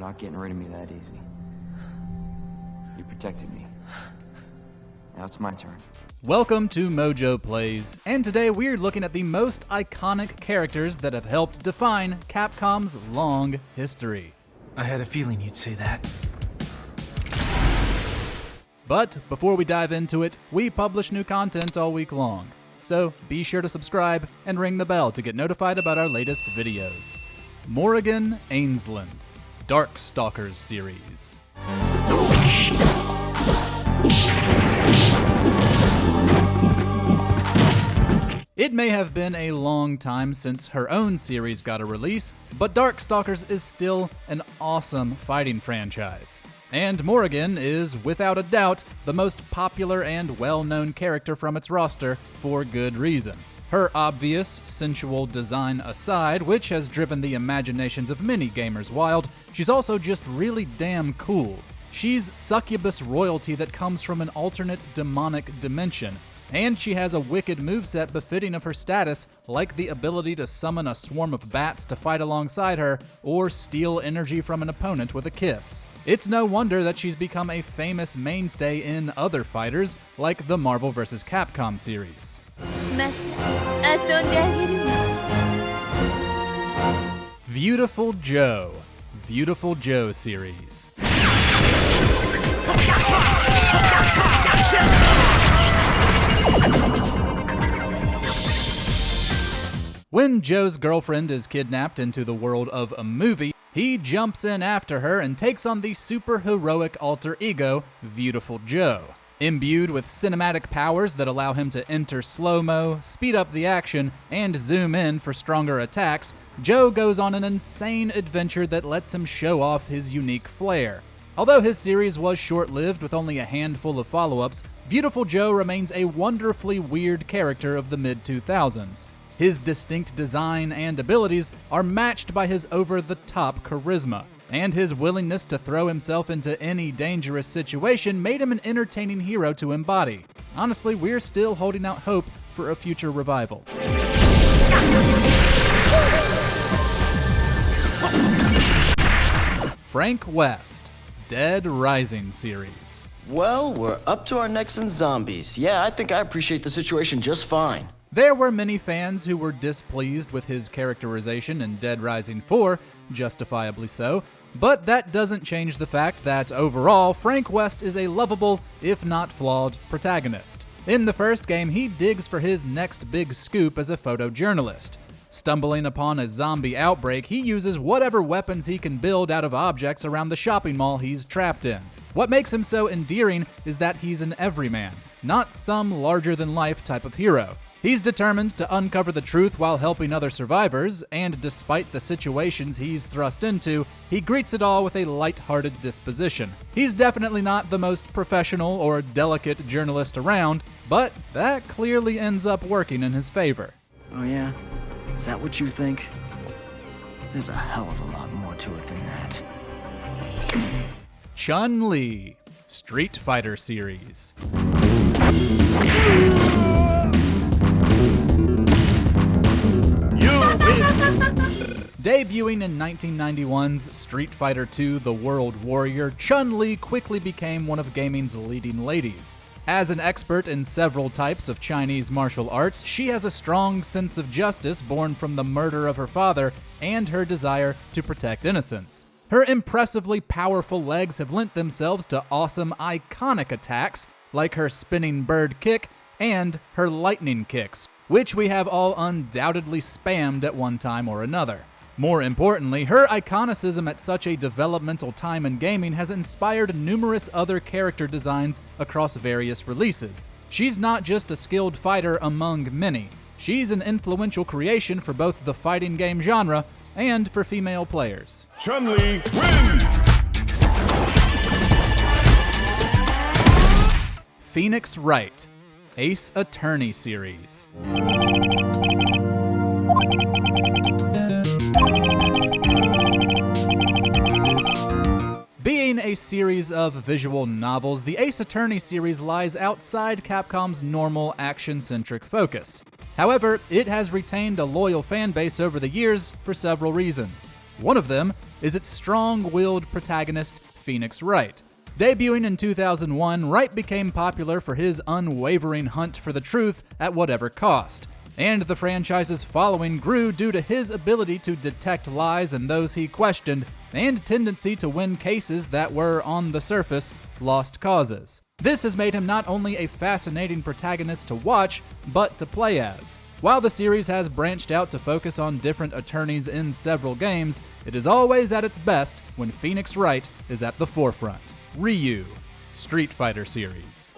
not getting rid of me that easy. You protected me. Now it's my turn. Welcome to MojoPlays, and today we're looking at the most iconic characters that have helped define Capcom's long history. I had a feeling you'd say that. But before we dive into it, we publish new content all week long. So be sure to subscribe and ring the bell to get notified about our latest videos. Morrigan Ainsland, Darkstalkers series. It may have been a long time since her own series got a release, but Darkstalkers is still an awesome fighting franchise. And Morrigan is, without a doubt, the most popular and well-known character from its roster for good reason. Her obvious, sensual design aside, which has driven the imaginations of many gamers wild, she's also just really damn cool. She's succubus royalty that comes from an alternate demonic dimension, and she has a wicked moveset befitting of her status, like the ability to summon a swarm of bats to fight alongside her, or steal energy from an opponent with a kiss. It's no wonder that she's become a famous mainstay in other fighters, like the Marvel vs. Capcom series. Beautiful Joe. Beautiful Joe series. When Joe's girlfriend is kidnapped into the world of a movie, he jumps in after her and takes on the super-heroic alter ego, Beautiful Joe. Imbued with cinematic powers that allow him to enter slow-mo, speed up the action, and zoom in for stronger attacks, Joe goes on an insane adventure that lets him show off his unique flair. Although his series was short-lived with only a handful of follow-ups, Beautiful Joe remains a wonderfully weird character of the mid-2000s. His distinct design and abilities are matched by his over-the-top charisma, and his willingness to throw himself into any dangerous situation made him an entertaining hero to embody. Honestly, we're still holding out hope for a future revival. Frank West, Dead Rising series. Well, we're up to our necks in zombies. Yeah, I think I appreciate the situation just fine. There were many fans who were displeased with his characterization in Dead Rising 4, justifiably so, but that doesn't change the fact that overall, Frank West is a lovable, if not flawed, protagonist. In the first game, he digs for his next big scoop as a photojournalist. Stumbling upon a zombie outbreak, he uses whatever weapons he can build out of objects around the shopping mall he's trapped in. What makes him so endearing is that he's an everyman, not some larger-than-life type of hero. He's determined to uncover the truth while helping other survivors, and despite the situations he's thrust into, he greets it all with a light-hearted disposition. He's definitely not the most professional or delicate journalist around, but that clearly ends up working in his favor. Oh yeah? Is that what you think? There's a hell of a lot more to it than that. Chun-Li, Street Fighter series. Debuting in 1991's Street Fighter II: The World Warrior, Chun-Li quickly became one of gaming's leading ladies. As an expert in several types of Chinese martial arts, she has a strong sense of justice born from the murder of her father and her desire to protect innocence. Her impressively powerful legs have lent themselves to awesome, iconic attacks, like her spinning bird kick and her lightning kicks, which we have all undoubtedly spammed at one time or another. More importantly, her iconicism at such a developmental time in gaming has inspired numerous other character designs across various releases. She's not just a skilled fighter among many. She's an influential creation for both the fighting game genre and for female players. Chun-Li wins! Phoenix Wright, Ace Attorney series. Being a series of visual novels, the Ace Attorney series lies outside Capcom's normal action-centric focus. However, it has retained a loyal fan base over the years for several reasons. One of them is its strong-willed protagonist, Phoenix Wright. Debuting in 2001, Wright became popular for his unwavering hunt for the truth at whatever cost, and the franchise's following grew due to his ability to detect lies in those he questioned and tendency to win cases that were, on the surface, lost causes. This has made him not only a fascinating protagonist to watch, but to play as. While the series has branched out to focus on different attorneys in several games, it is always at its best when Phoenix Wright is at the forefront. Ryu, Street Fighter series.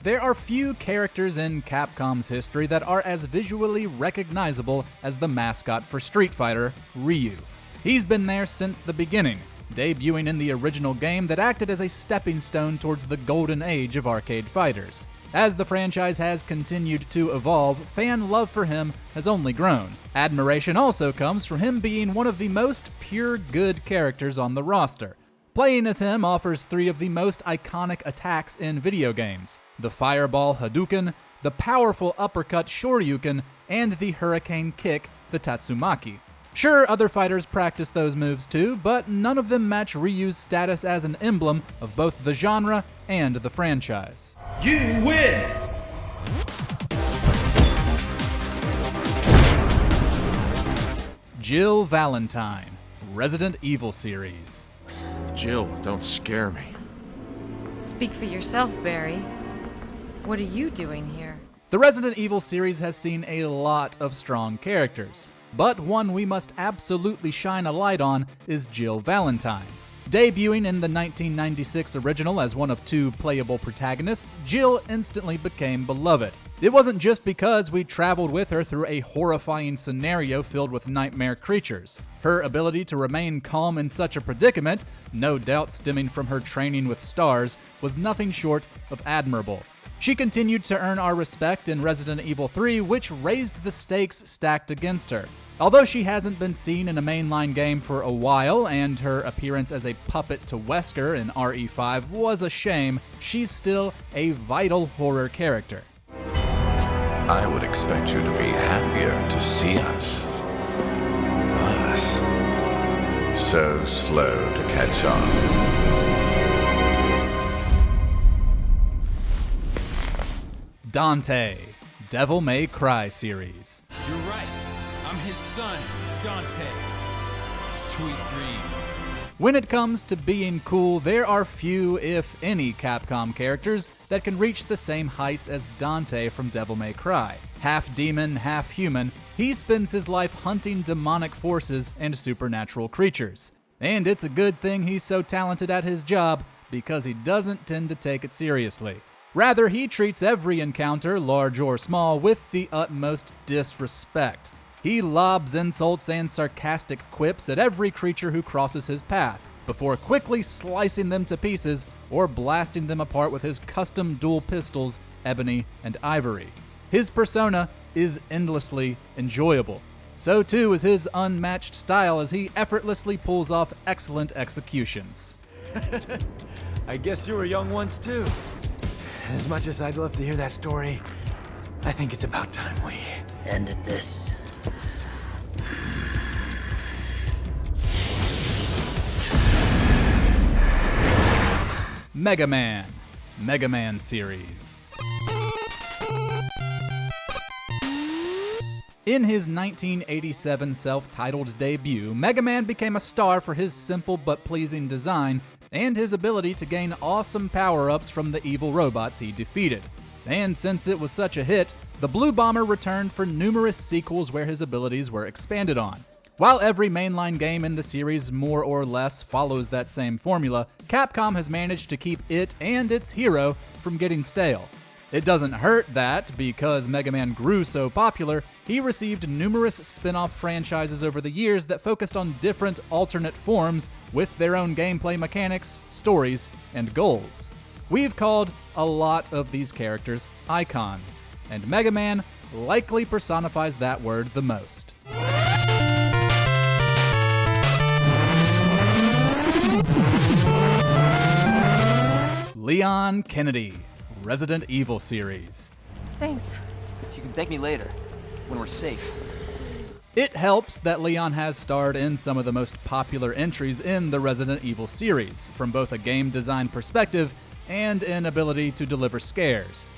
There are few characters in Capcom's history that are as visually recognizable as the mascot for Street Fighter, Ryu. He's been there since the beginning, debuting in the original game that acted as a stepping stone towards the golden age of arcade fighters. As the franchise has continued to evolve, fan love for him has only grown. Admiration also comes from him being one of the most pure good characters on the roster. Playing as him offers three of the most iconic attacks in video games: the Fireball Hadouken, the powerful uppercut Shoryuken, and the Hurricane Kick, the Tatsumaki. Sure, other fighters practice those moves too, but none of them match Ryu's status as an emblem of both the genre and the franchise. You win! Jill Valentine, Resident Evil series. Jill, don't scare me. Speak for yourself, Barry. What are you doing here? The Resident Evil series has seen a lot of strong characters, but one we must absolutely shine a light on is Jill Valentine. Debuting in the 1996 original as one of two playable protagonists, Jill instantly became beloved. It wasn't just because we traveled with her through a horrifying scenario filled with nightmare creatures. Her ability to remain calm in such a predicament, no doubt stemming from her training with stars, was nothing short of admirable. She continued to earn our respect in Resident Evil 3, which raised the stakes stacked against her. Although she hasn't been seen in a mainline game for a while, and her appearance as a puppet to Wesker in RE5 was a shame, she's still a vital horror character. I would expect you to be happier to see us. Us. So slow to catch on. Dante, Devil May Cry series. You're right. I'm his son, Dante. Sweet dreams. When it comes to being cool, there are few, if any, Capcom characters that can reach the same heights as Dante from Devil May Cry. Half demon, half human, he spends his life hunting demonic forces and supernatural creatures. And it's a good thing he's so talented at his job, because he doesn't tend to take it seriously. Rather, he treats every encounter, large or small, with the utmost disrespect. He lobs insults and sarcastic quips at every creature who crosses his path, before quickly slicing them to pieces or blasting them apart with his custom dual pistols, Ebony and Ivory. His persona is endlessly enjoyable. So too is his unmatched style as he effortlessly pulls off excellent executions. I guess you were young once too. And as much as I'd love to hear that story, I think it's about time we ended this. Mega Man series. In his 1987 self-titled debut, Mega Man became a star for his simple but pleasing design and his ability to gain awesome power-ups from the evil robots he defeated. And since it was such a hit, the Blue Bomber returned for numerous sequels where his abilities were expanded on. While every mainline game in the series more or less follows that same formula, Capcom has managed to keep it and its hero from getting stale. It doesn't hurt that, because Mega Man grew so popular, he received numerous spin-off franchises over the years that focused on different alternate forms with their own gameplay mechanics, stories, and goals. We've called a lot of these characters icons, and Mega Man likely personifies that word the most. Leon Kennedy, Resident Evil series. Thanks. You can thank me later, when we're safe. It helps that Leon has starred in some of the most popular entries in the Resident Evil series, from both a game design perspective and an ability to deliver scares.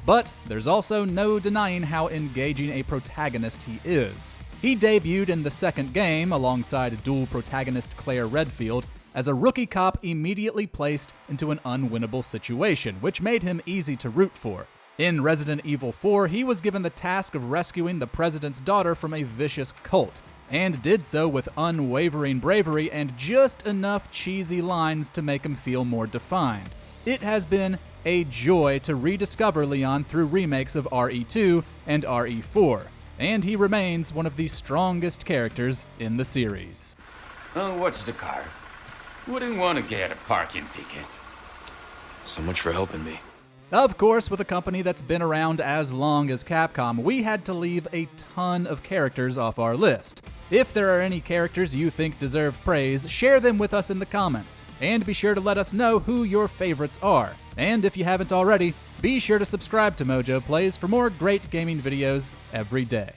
But there's also no denying how engaging a protagonist he is. He debuted in the second game alongside dual protagonist Claire Redfield as a rookie cop immediately placed into an unwinnable situation, which made him easy to root for. In Resident Evil 4, he was given the task of rescuing the president's daughter from a vicious cult, and did so with unwavering bravery and just enough cheesy lines to make him feel more defined. It has been a joy to rediscover Leon through remakes of RE2 and RE4, and he remains one of the strongest characters in the series. Oh, what's the car? Wouldn't want to get a parking ticket. So much for helping me. Of course, with a company that's been around as long as Capcom, we had to leave a ton of characters off our list. If there are any characters you think deserve praise, share them with us in the comments, and be sure to let us know who your favorites are. And if you haven't already, be sure to subscribe to MojoPlays for more great gaming videos every day.